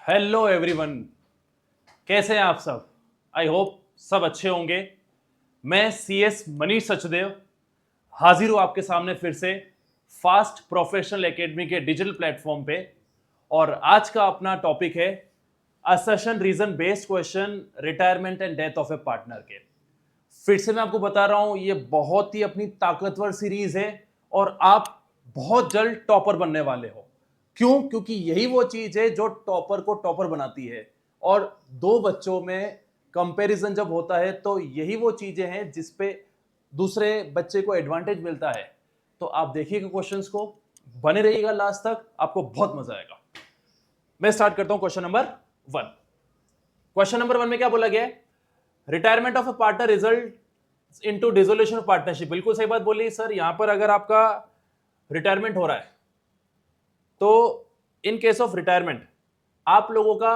Hello everyone, कैसे हैं आप सब। आई होप सब अच्छे होंगे। मैं CS मनीष सचदेव हाजिर हूं आपके सामने फिर से फास्ट प्रोफेशनल एकेडमी के डिजिटल प्लेटफॉर्म पे। और आज का अपना टॉपिक है assertion reason based question retirement and death of a partner के। फिर से मैं आपको बता रहा हूं, ये बहुत ही अपनी ताकतवर सीरीज है और आप बहुत जल्द टॉपर बनने वाले हो। क्यों? क्योंकि यही वो चीज है जो टॉपर को टॉपर बनाती है। और दो बच्चों में कंपैरिजन जब होता है तो यही वो चीजें हैं जिसपे दूसरे बच्चे को एडवांटेज मिलता है। तो आप देखिएगा क्वेश्चंस को, बने रहिएगा लास्ट तक, आपको बहुत मजा आएगा। मैं स्टार्ट करता हूं क्वेश्चन नंबर 1। क्वेश्चन नंबर 1 में क्या बोला गया है? Retirement of a partner result into dissolution of partnership. बिल्कुल सही बात बोली सर। यहां पर अगर आपका रिटायरमेंट हो रहा है तो इन केस ऑफ रिटायरमेंट आप लोगों का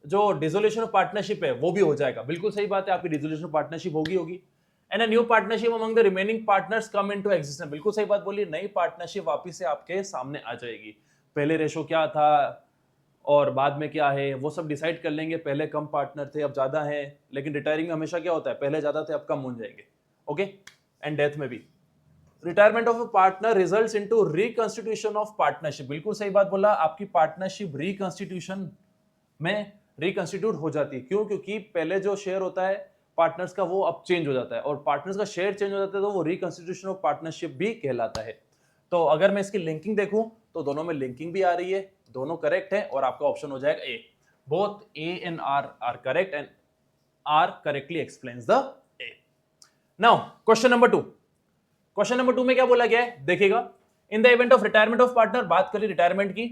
जो डिसोल्यूशन ऑफ पार्टनरशिप है वो भी हो जाएगा। बिल्कुल सही बात है, आपकी डिसोल्यूशन ऑफ पार्टनरशिप होगी and a new partnership among the remaining partners come into existence. बिल्कुल सही बात बोली, नई पार्टनरशिप वापस से आपके सामने आ जाएगी। पहले रेशो क्या था और बाद में क्या है वो सब डिसाइड कर लेंगे। पहले कम पार्टनर थे, अब ज्यादा है, लेकिन रिटायरिंग में हमेशा क्या होता है, पहले ज्यादा थे अब कम हो जाएंगे। ओके, एंड डेथ में भी retirement of a partner results into reconstitution of partnership. बिल्कुल सही बात बोला, आपकी पार्टनरशिप रिकंस्टिट्यूशन में रिकंस्टिट्यूट हो जाती है। क्यों? क्योंकि पहले जो शेयर होता है पार्टनर्स का वो अब चेंज हो जाता है, और पार्टनर्स का शेयर चेंज हो जाता है तो वो रिकंस्टिट्यूशन ऑफ पार्टनरशिप भी कहलाता है। तो अगर मैं इसकी लिंकिंग देखूं तो दोनों में लिंकिंग भी आ रही है, दोनों करेक्ट है और आपका ऑप्शन हो जाएगा A. Both A and R correct and R correctly explains the A. Now question number 2। Question number 2 में क्या बोला गया है देखिएगा। In the event of retirement of partner, बात करें रिटायरमेंट की,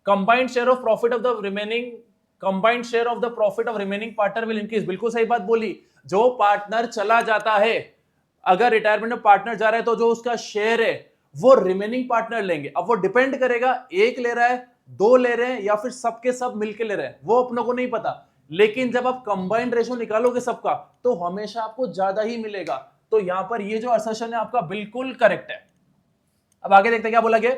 combined share of profit of the remaining combined share of the profit of remaining partner will increase. बिल्कुल सही बात बोली, जो पार्टनर चला जाता है, अगर रिटायरमेंट में पार्टनर जा रहा है तो जो उसका शेयर है वो रिमेनिंग पार्टनर लेंगे। अब वो डिपेंड करेगा एक ले रहा है, दो ले रहे हैं या फिर सबके सब मिलके ले रहे हैं, वो अपनों को नहीं पता। लेकिन जब आप कंबाइंड रेशो निकालोगे सबका तो हमेशा आपको ज्यादा ही मिलेगा। तो यहां पर ये जो असर्शन है आपका बिल्कुल करेक्ट है। अब आगे देखते हैं क्या बोला गया।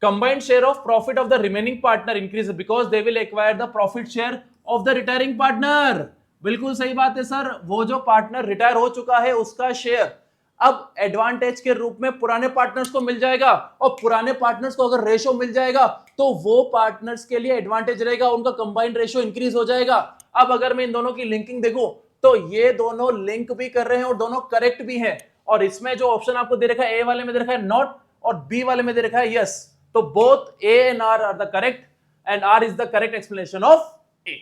combined share of profit of the remaining partner increases because they will acquire the profit share of the retiring partner। बिल्कुल सही बात है सर, वो जो पार्टनर रिटायर हो चुका है उसका शेयर अब एडवांटेज के रूप में पुराने पार्टनर्स को मिल जाएगा, और पुराने पार्टनर्स को अगर रेशो मिल जाएगा तो वो पार्टनर्स के लिए एडवांटेज रहेगा, उनका कंबाइंड रेशो इंक्रीज हो जाएगा। अब अगर मैं इन दोनों की लिंकिंग देखूं तो ये दोनों लिंक भी कर रहे हैं और दोनों करेक्ट भी हैं। और इसमें जो ऑप्शन आपको दे रखा है, ए वाले में दे रखा है नॉट और बी वाले में दे रखा है यस। तो both A and R are the correct and R is the correct explanation of A.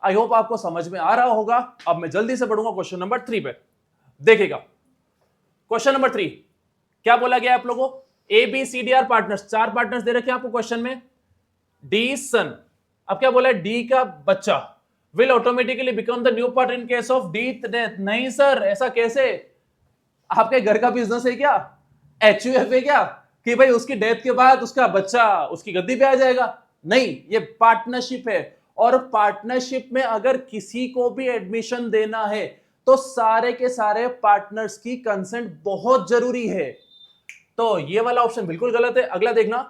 I hope आपको समझ में आ रहा होगा। अब मैं जल्दी से बढ़ूंगा क्वेश्चन नंबर 3 पे। देखिएगा क्वेश्चन नंबर 3 क्या बोला गया आप लोगों को। A B C D are partners, चार पार्टनर्स दे रखे हैं आपको क्वेश्चन में। डी सन, अब क्या बोला है, डी का बच्चा will automatically become the new partner in case of D death. नहीं सर, ऐसा कैसे? आपके घर का बिजनेस है क्या, HUF है क्या कि भाई उसकी डेथ के बाद उसका बच्चा उसकी गद्दी पे आ जाएगा? नहीं, ये पार्टनरशिप है। और पार्टनरशिप में अगर किसी को भी एडमिशन देना है तो सारे के सारे पार्टनर्स की कंसेंट बहुत जरूरी है। तो ये वाला ऑप्शन बिल्कुल गलत है। अगला देखना,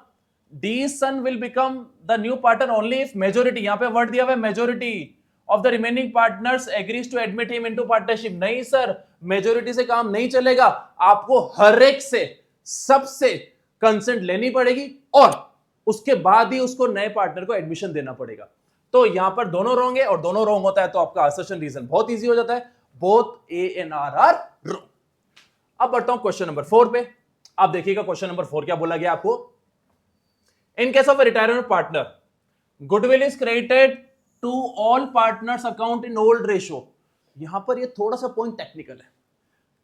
D son will become the new partner only if majority, यहां पे वर्ड दिया हुआ है majority of the remaining partners agrees to admit him into partnership. नहीं सर, मेजोरिटी से काम नहीं चलेगा, आपको हर एक से सबसे कंसेंट लेनी पड़ेगी और उसके बाद ही उसको नए पार्टनर को एडमिशन देना पड़ेगा। तो यहां पर दोनों रॉन्ग है, और दोनों रॉन्ग होता है तो आपका असर्शन रीजन बहुत इजी हो जाता है, both A and R are wrong. अब बढ़ता हूं क्वेश्चन नंबर 4 पे। आप देखिएगा क्वेश्चन नंबर 4 क्या बोला गया आपको। In case of retirement partner goodwill is credited to all partners account in old ratio. यहां पर ये थोड़ा सा पॉइंट टेक्निकल है।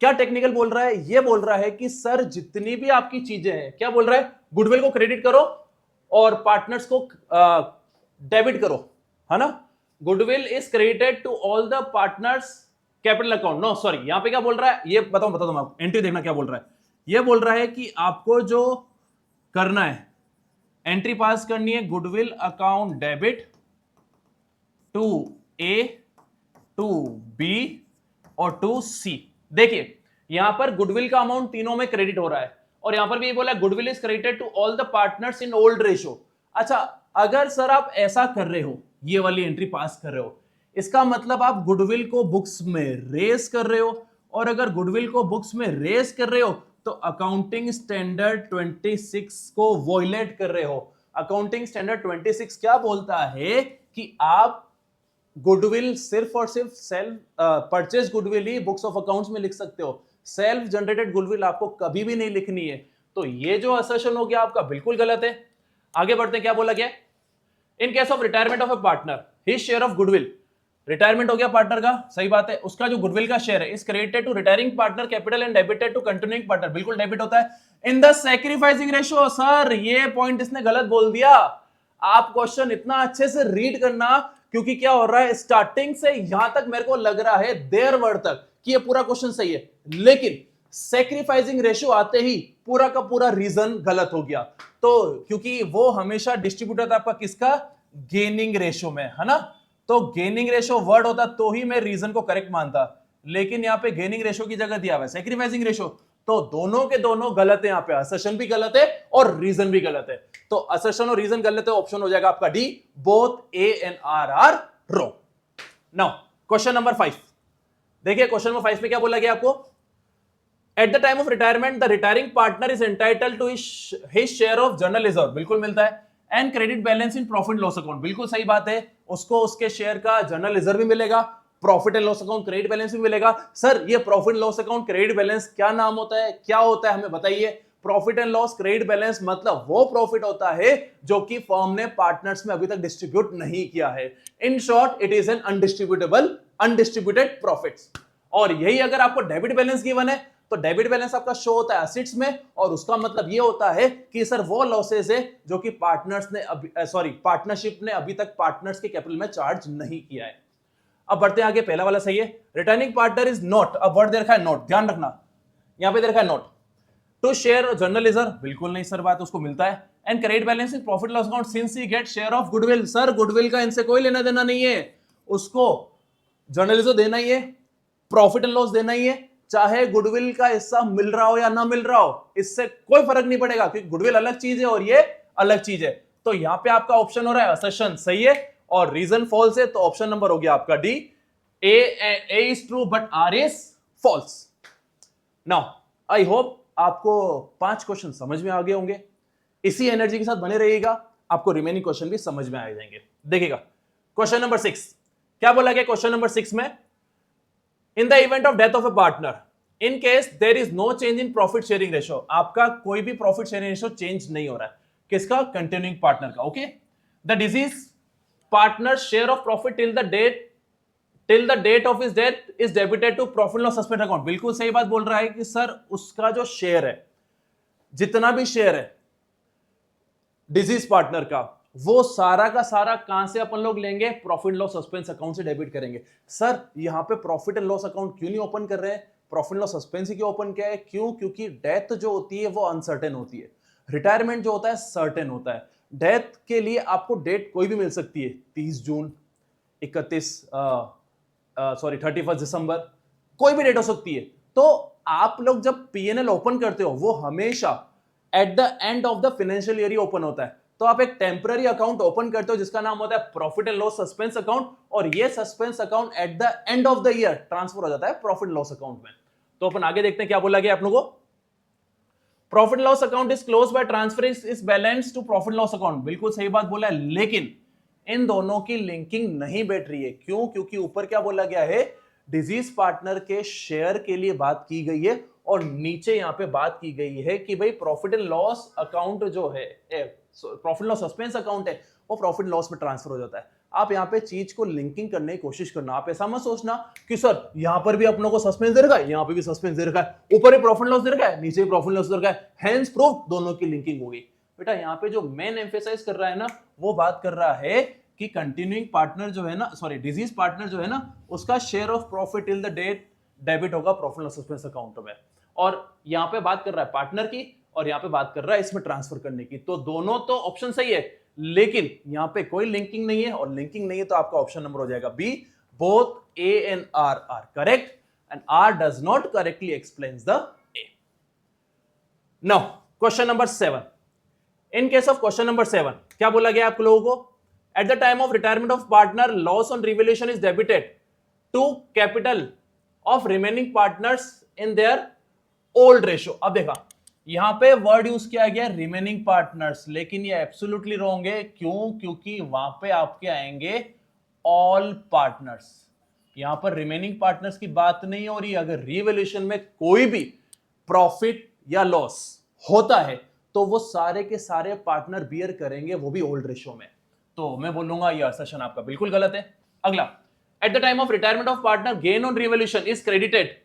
क्या टेक्निकल बोल रहा है? ये बोल रहा है कि सर जितनी भी आपकी चीजें हैं, क्या बोल रहा है, गुडविल को क्रेडिट करो और पार्टनर्स को डेबिट करो, है ना। Goodwill is credited to all the partners capital account. No sorry, यहां पे क्या बोल रहा है ये बता दो आपको, एंट्री देखना क्या बोल रहा है। ये बोल रहा है कि आपको जो करना है, एंट्री पास करनी है, goodwill account debit to A, to B और टू सी। देखिए यहां पर गुडविल का अमाउंट तीनों में क्रेडिट हो रहा है, और यहां पर भी ये बोला goodwill is credited to all the partners in old ratio. अच्छा, अगर सर आप ऐसा कर रहे हो, ये वाली एंट्री पास कर रहे हो, इसका मतलब आप गुडविल को बुक्स में रेस कर रहे हो, और अगर गुडविल को बुक्स में रेस कर रहे हो तो अकाउंटिंग स्टैंडर्ड 26 को वॉयलेट कर रहे हो। अकाउंटिंग स्टैंडर्ड 26 क्या बोलता है कि आप गुडविल सिर्फ और सिर्फ self purchase goodwill he books of accounts में लिख सकते हो, सेल्फ जनरेटेड गुडविल आपको कभी भी नहीं लिखनी है। तो ये जो असर्शन हो गया आपका बिल्कुल गलत है। आगे बढ़ते हैं, क्या बोला गया? इन case of retirement of a partner his share of goodwill, retirement हो गया पार्टनर का, सही बात है, उसका जो गुडविल का शेयर है is credited to retiring partner capital and debited to continuing partner, बिल्कुल डेबिट होता है in the sacrificing ratio. Sir ये पॉइंट इसने गलत बोल दिया। आप क्वेश्चन इतना अच्छे से रीड करना, क्योंकि क्या हो रहा है स्टार्टिंग से यहां तक मेरे को लग रहा है देर वर्ड तक कि ये पूरा क्वेश्चन सही है, लेकिन सैक्रिफाइसिंग रेशियो आते ही पूरा का पूरा रीजन गलत हो गया। तो क्योंकि वो हमेशा डिस्ट्रीब्यूटर था आपका किसका? गेनिंग रेशियो में, है ना। तो गेनिंग रेशियो वर्ड होता तो ही मैं रीजन को करेक्ट मानता, लेकिन यहाँ पे गेनिंग रेशियो की जगह दिया हुआ है सैक्रिफाइसिंग रेशियो, तो दोनों के दोनों गलत है। यहाँ पे असर्शन भी गलत है और रीजन भी गलत है, तो असर्शन और रीजन गलत है, ऑप्शन हो जाएगा आपका D, both A and R are wrong. Now question number 5 देखिए, क्वेश्चन नंबर 5 में क्या बोला गया आपको? At the time of retirement the retiring partner is entitled to his share of general reserve, बिल्कुल मिलता है, and credit balance in profit loss account, बिल्कुल सही बात है, उसको उसके शेयर का जर्नल रिजर्व भी मिलेगा, profit and loss account credit balance भी मिलेगा। सर ये profit loss account credit balance क्या नाम होता है, क्या होता है, हमें बताइए। Profit and loss credit balance मतलब वो प्रॉफिट होता है जो कि फर्म ने पार्टनर्स में अभी तक डिस्ट्रीब्यूट नहीं किया है। In short it is an undistributed profits. और यही अगर आपको डेबिट बैलेंस गिवन है तो डेबिट बैलेंस आपका शो होता है एसेट्स में, और उसका मतलब ये होता है कि सर वो लॉसेस है जो कि पार्टनर्स ने पार्टनरशिप ने अभी तक पार्टनर्स के कैपिटल में चार्ज नहीं किया है। अब बढ़ते हैं आगे, पहला वाला सही है, रिटर्निंग पार्टनर इज नॉट, अब वर्ड दे रखा है नॉट, ध्यान रखना यहां पे दे रखा है not, to share general reserve, बिल्कुल नहीं सर बात, उसको मिलता है, and credit balance in profit loss account since he get share of goodwill, sir goodwill का इनसे कोई लेना देना नहीं है, उसको जर्नल रिजर्व देना ही है, प्रॉफिट एंड लॉस देना ही है, चाहे गुडविल का हिस्सा मिल रहा हो या ना मिल रहा हो, इससे कोई फर्क नहीं पड़ेगा, क्योंकि गुडविल अलग चीज है और ये अलग चीज है। तो यहां पे आपका ऑप्शन हो रहा है असर्शन सही है और रीजन फॉल्स है, तो ऑप्शन नंबर हो गया आपका D, A is true but R is false. Now I hope आपको 5 क्वेश्चन समझ में आ गए होंगे, इसी एनर्जी के साथ बने रहिएगा, आपको रिमेनिंग क्वेश्चन भी समझ में आ जाएंगे। देखिएगा क्वेश्चन नंबर 6 क्या बोला गया, क्वेश्चन नंबर 6 में, in the event of death of a partner in case there is no change in profit sharing ratio, आपका कोई भी प्रॉफिट शेयरिंग रेशियो चेंज नहीं हो रहा है, किसका? कंटिन्यूइंग पार्टनर का। Okay, the deceased partner share of profit till the date of his death is debited to profit loss suspense account, बिल्कुल सही बात बोल रहा है कि सर उसका जो शेयर है, जितना भी शेयर है डिजीज पार्टनर का, वो सारा का सारा कहां से अपन लोग लेंगे? प्रॉफिट लॉस सस्पेंस अकाउंट से डेबिट करेंगे। सर यहां पे प्रॉफिट एंड लॉस अकाउंट क्यों नहीं ओपन कर रहे हैं, प्रॉफिट लॉस सस्पेंस ही क्यों ओपन किया है? क्यों? क्योंकि डेथ जो होती है वो अनसर्टेन होती है, रिटायरमेंट जो होता है सर्टेन होता है। डेथ के लिए आपको डेट कोई भी मिल सकती है, 30 जून, 31 दिसंबर, कोई भी डेट हो सकती है। तो आप लोग जब पीएनएल ओपन करते हो वो हमेशा at the end of the financial year he open होता है, तो आप एक टेम्पररी अकाउंट ओपन करते हो जिसका नाम होता है profit and loss suspense account, और ये suspense account at the end of the year transfer हो जाता है प्रॉफिट लॉस अकाउंट में। तो अपन आगे देखते हैं क्या बोला गया आप लोगों को। Profit loss account is close by transferring इस balance to profit loss account, बिल्कुल सही बात बोला है, लेकिन इन दोनों की लिंकिंग नहीं बैठ रही है। क्यों? क्योंकि ऊपर क्या बोला गया है, डिजीज पार्टनर के शेयर के लिए बात की गई है, और नीचे यहां पे बात की गई है कि भाई प्रॉफिट एंड लॉस अकाउंट जो है, प्रॉफिट लॉस सस्पेंस अकाउंट है, वो प्रॉफिट लॉस में ट्रांसफर हो जाता है। आप यहाँ पे चीज को लिंकिंग करने की कोशिश करना, आप ऐसा मत सोचना कि सर यहां पर भी अपनों को सस्पेंस दे रखा है, यहां पे भी सस्पेंस दे रखा है, ऊपर ही प्रॉफिट लॉस दे रखा है, नीचे भी प्रॉफिट लॉस दे रखा है, हेंस प्रूफ दोनों की लिंकिंग होगी। बेटा यहाँ पे जो मेन एम्फेसाइज कर रहा है ना, वो बात कर रहा है कि कंटिन्यूइंग पार्टनर जो है ना, डिजीज पार्टनर जो है ना, उसका share of profit till the date debit होगा प्रॉफिट लॉस सस्पेंस अकाउंट में, और यहाँ पे बात कर रहा है पार्टनर की, और यहाँ पे बात कर रहा है इसमें ट्रांसफर करने की। तो दोनों तो ऑप्शन सही है, लेकिन यहाँ पे कोई लिंकिंग नहीं है, और लिंकिंग नहीं है तो आपका ऑप्शन नंबर हो जाएगा B, both A and R are correct, and R does not correctly explains the A. Now question number 7, in case of question number 7 क्या बोला गया आप लोगों को? At the time of retirement of partner loss on revaluation is debited to capital of remaining partners in their old ratio. अब देखा यहां पे वर्ड यूज किया गया रिमेनिंग पार्टनर्स, लेकिन ये एब्सोल्युटली रॉन्ग है। क्यों? क्योंकि वहां पे आपके आएंगे ऑल पार्टनर्स, यहां पर रिमेनिंग पार्टनर्स की बात नहीं हो रही। अगर रिवोल्यूशन में कोई भी प्रॉफिट या लॉस होता है तो वो सारे के सारे पार्टनर बियर करेंगे, वो भी ओल्ड रेशियो में। तो मैं बोलूंगा ये असर्शन आपका बिल्कुल गलत है। अगला, at the time of retirement of partner gain on revaluation is credited.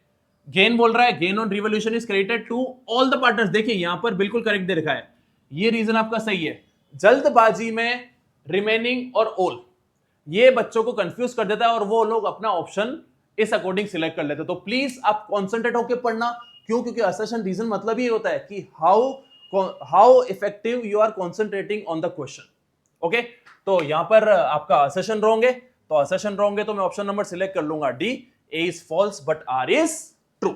Gain बोल रहा है, gain on revaluation is credited to all the partners. देखिए यहां पर बिल्कुल करेक्ट दे रखा है, ये रीजन आपका सही है। जल्दबाजी में रिमेनिंग और ऑल ये बच्चों को कंफ्यूज कर देता है और वो लोग अपना ऑप्शन इस अकॉर्डिंग सिलेक्ट कर लेते हैं। तो प्लीज आप कॉन्सेंट्रेट होकर पढ़ना। क्यों? क्योंकि असर्शन रीजन मतलब ही होता है कि how effective you are concentrating on the question. Okay, तो यहां पर आपका असर्शन रॉन्ग है, तो असर्शन रॉन्ग है तो मैं ऑप्शन नंबर सिलेक्ट कर लूंगा D, A is false but R is true.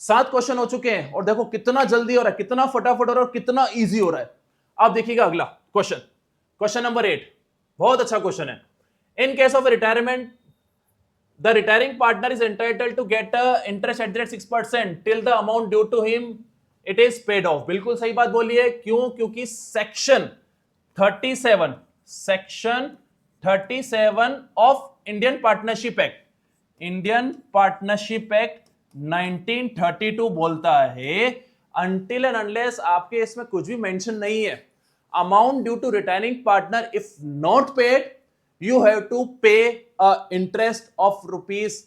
7 question हो चुके हैं और देखो कितना जल्दी हो रहा है, कितना फटाफट हो रहा है और कितना इजी हो रहा है। आप देखिएगा अगला क्वेश्चन, क्वेश्चन नंबर 8, बहुत अच्छा क्वेश्चन है। In case of retirement the retiring partner is entitled to get interest at the rate 6% till the amount due to him it is paid off. बिल्कुल सही बात बोली है। क्यों? क्योंकि section 37 of Indian partnership act, Indian partnership act 1932 बोलता है until and unless आपके इसमें कुछ भी मेंशन नहीं है, amount due to retiring partner if not paid you have to pay interest of rupees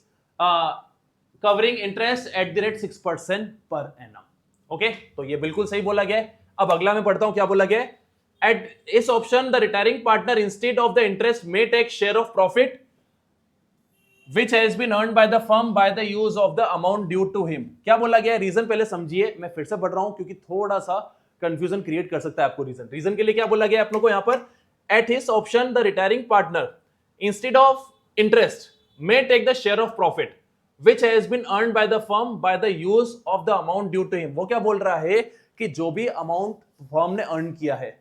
covering interest at the rate 6% per annum. Okay, तो ये बिल्कुल सही बोला गया है। अब अगला मैं पढ़ता हूं क्या बोला गया है। At his option the retiring partner instead of the interest may take share of profit which has been earned by the firm by the use of the amount due to him। क्या बोला गया है? Reason पहले समझिए, मैं फिर से पढ़ रहा हूं क्योंकि थोड़ा सा कंफ्यूजन क्रिएट कर सकता है आपको। रीजन के लिए क्या बोला गया है आप लोगों को यहां पर, at his option the retiring partner instead of interest may take the share of profit which has been earned by the firm by the use of the amount due to him। वो क्या बोल रहा है कि जो भी amount firm ने earn किया है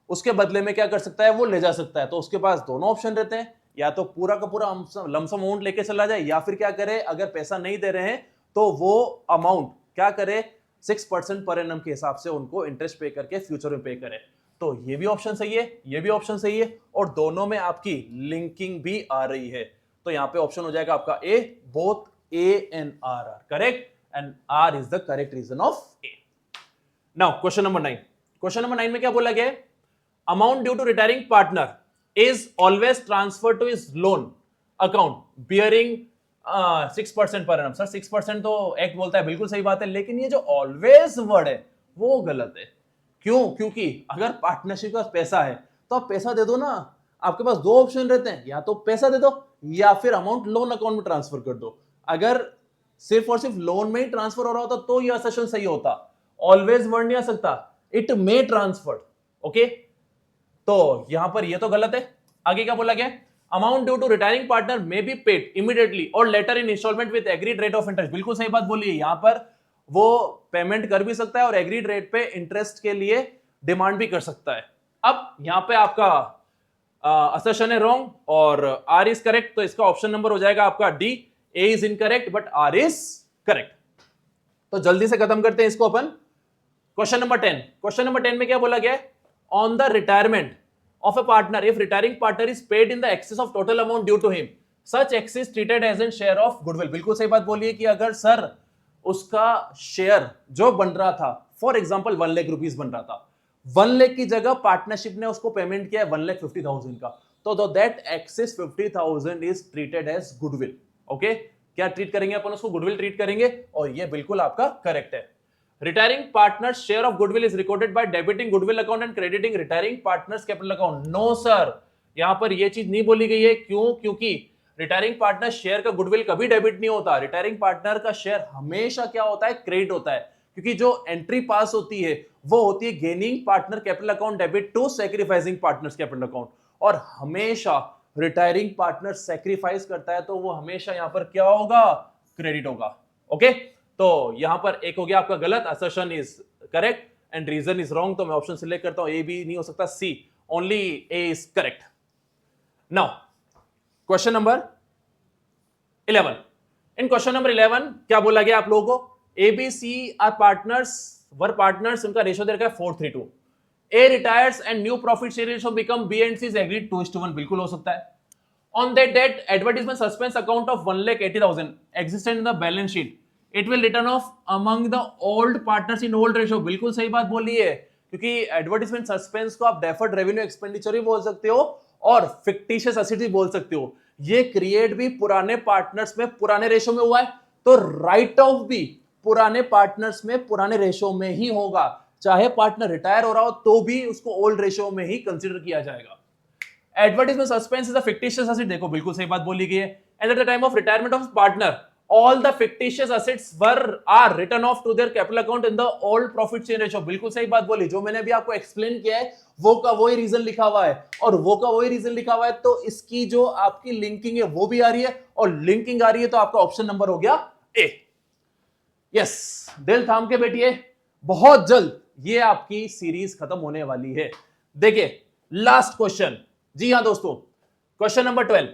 उसके बदले में क्या कर सकता है, वो ले जा सकता है। तो उसके पास दोनों ऑप्शन रहते हैं, या तो पूरा का पूरा लमसम अमाउंट लेके चला जाए, या फिर क्या करे अगर पैसा नहीं दे रहे हैं तो वो अमाउंट क्या करे 6% पर एनम के हिसाब से उनको इंटरेस्ट पे करके फ्यूचर में पे करे। तो ये भी ऑप्शन सही है, ये भी ऑप्शन सही है और दोनों में आपकी लिंकिंग भी आ रही है। तो यहां पे ऑप्शन हो जाएगा आपका A, both A and R are correct and R is the correct reason of A. Now question number 9, question number 9 में क्या बोला गया है, amount due to retiring partner is always transferred to his loan account bearing 6% per annum। Sir 6% तो act बोलता है, बिल्कुल सही बात है, लेकिन ये जो ऑलवेज वर्ड है वो गलत है। क्यों? क्योंकि अगर पार्टनरशिप का पैसा है तो आप पैसा दे दो ना। आपके पास दो ऑप्शन रहते हैं, या तो पैसा दे दो या फिर अमाउंट लोन अकाउंट में ट्रांसफर कर दो। अगर सिर्फ और सिर्फ लोन में ही ट्रांसफर हो रहा होता तो ये असर्शन सही होता, ऑलवेज वर्ड नहीं आ सकता, इट मे ट्रांसफर। ओके, तो यहां पर ये तो गलत है। आगे क्या बोला गया, amount due to retiring partner may be paid immediately और later in installment with agreed rate of interest. बिल्कुल सही बात बोली है, यहां पर वो पेमेंट कर भी सकता है और एग्रीड रेट पे इंटरेस्ट के लिए डिमांड भी कर सकता है। अब यहां पे आपका असर्शन है रॉन्ग और आर इज करेक्ट, तो इसका ऑप्शन नंबर हो जाएगा आपका D, A is incorrect but R is correct. तो जल्दी से खत्म करते हैं इसको अपन। क्वेश्चन नंबर 10, क्वेश्चन नंबर 10 में क्या बोला गया है, on the retirement of a partner if retiring partner is paid in the excess of total amount due to him such excess treated as a share of goodwill। बिल्कुल सही बात बोली है कि अगर सर उसका शेयर जो बन रहा था, फॉर एग्जांपल 1 लाख रुपीस बन रहा था, 1 लाख की जगह पार्टनरशिप ने उसको पेमेंट किया है 1,50,000 का, तो that excess 50,000 is treated as goodwill. Okay, क्या ट्रीट करेंगे अपन उसको, गुडविल ट्रीट करेंगे, और ये बिल्कुल आपका करेक्ट है। Retiring partner's share of goodwill is recorded by debiting goodwill account and crediting retiring partner's capital account। No sir, यहां पर यह चीज नहीं बोली गई है। क्यों? क्योंकि रिटायरिंग पार्टनर शेयर का गुडविल कभी डेबिट नहीं होता। रिटायरिंग पार्टनर का शेयर हमेशा क्या होता है, क्रेडिट होता है, क्योंकि जो एंट्री पास होती है वो होती है gaining partner capital account debit to sacrificing partners capital account, और हमेशा रिटायरिंग पार्टनर सैक्रिफाइस करता है तो वो हमेशा यहां पर क्या होगा, क्रेडिट होगा। ओके, तो यहां पर एक हो गया आपका गलत, assertion is correct and reason is wrong, तो मैं ऑप्शन सिलेक्ट करता हूं, ए बी नहीं हो सकता, C only A is correct. Now question number 11। In question number 11 क्या बोला गया आप लोगों को, A B C are partners, were partners, उनका रेशियो दे रखा है 4:3. A retires and new profit share ratio become B and C is agreed 2:1, बिल्कुल हो सकता है। On that date, advertisement suspense account of 1,80,000 existed in the balance sheet. It will return off among the old partners in old ratio. बिल्कुल सही बात बोली है, क्योंकि एडवर्टाइजमेंट सस्पेंस को आप डेफर्ड रेवेन्यू एक्सपेंडिचर भी बोल सकते हो और फिक्टिशियस एसेट भी बोल सकते हो। ये क्रिएट भी पुराने पार्टनर्स में पुराने रेशो में हुआ है, तो राइट ऑफ भी पुराने पार्टनर्स में पुराने रेशो में ही होगा। चाहे पार्टनर रिटायर हो रहा हो तो भी उसको ओल्ड रेशो में ही कंसीडर किया जाएगा। Advertisement suspense is a fictitious asset, देखो बिल्कुल सही बात बोली गई है। And at the time of retirement of partner all the fictitious assets were are written off to their capital account in the old profit share ratio, बिल्कुल सही बात बोली। जो मैंने अभी आपको एक्सप्लेन किया है वो का वही रीजन लिखा हुआ है, और वो का वही रीजन लिखा हुआ है, तो इसकी जो आपकी लिंकिंग है वो भी आ रही है, और लिंकिंग आ रही है, तो आपका ऑप्शन नंबर हो गया ए। यस, दिल थाम के बैठिए, बहुत जल्द ये आपकी सीरीज खत्म होने वाली है। देखिए लास्ट क्वेश्चन, जी हां दोस्तों, question number 12।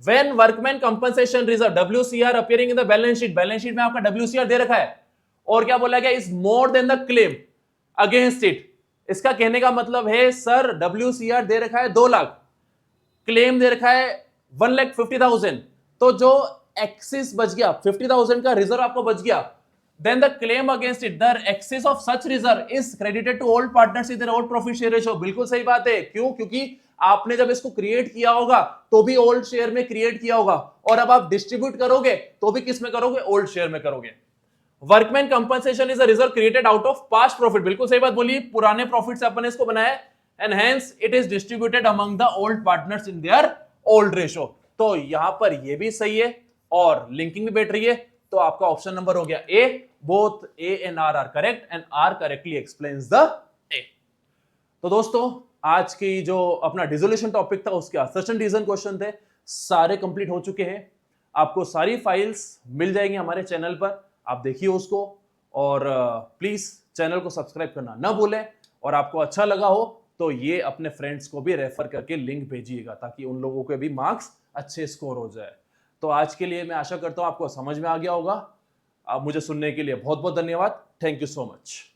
When workman compensation reserve WCR appearing in the balance sheet, balance sheet में आपका WCR दे रखा है, और क्या बोला गया, is more than the claim against it. इसका कहने का मतलब है सर WCR दे रखा है 2 लाख, क्लेम दे रखा है 1,50,000, तो जो एक्सिस बच गया 50,000 का रिजर्व आपको बच गया, then the claim against it, the excess of such reserve is credited to old partners in their old profit share ratio। बिल्कुल सही बात है, क्यों, क्योंकि आपने जब इसको क्रिएट किया होगा तो भी ओल्ड शेयर में क्रिएट किया होगा, और अब आप डिस्ट्रीब्यूट करोगे तो भी किस में करोगे, ओल्ड शेयर में करोगे। Workman compensation is a reserve created out of past profit, बिल्कुल सही बात बोली, पुराने प्रॉफिट से अपन इसको बनाया, and hence it is distributed among the old partners in their old ratio. तो यहां पर ये भी सही है और लिंकिंग भी बैठ रही है, तो आपका ऑप्शन नंबर हो गया A. Both A and R are correct, and R correctly explains the A. तो दोस्तों आज की जो अपना डिसोल्यूशन टॉपिक था उसके असर्शन रीजन क्वेश्चन थे, सारे कंप्लीट हो चुके हैं। आपको सारी फाइल्स मिल जाएंगी हमारे चैनल पर, आप देखिए उसको, और प्लीज चैनल को सब्सक्राइब करना ना भूलें, और आपको अच्छा लगा हो तो ये अपने फ्रेंड्स को भी रेफर करके लिंक भेजिएगा, ताकि उन लोगों के भी मार्क्स अच्छे स्कोर हो जाए। तो आज के लिए मैं आशा करता हूं आपको समझ में आ गया होगा। आप मुझे सुनने के लिए बहुत बहुत धन्यवाद। Thank you so much.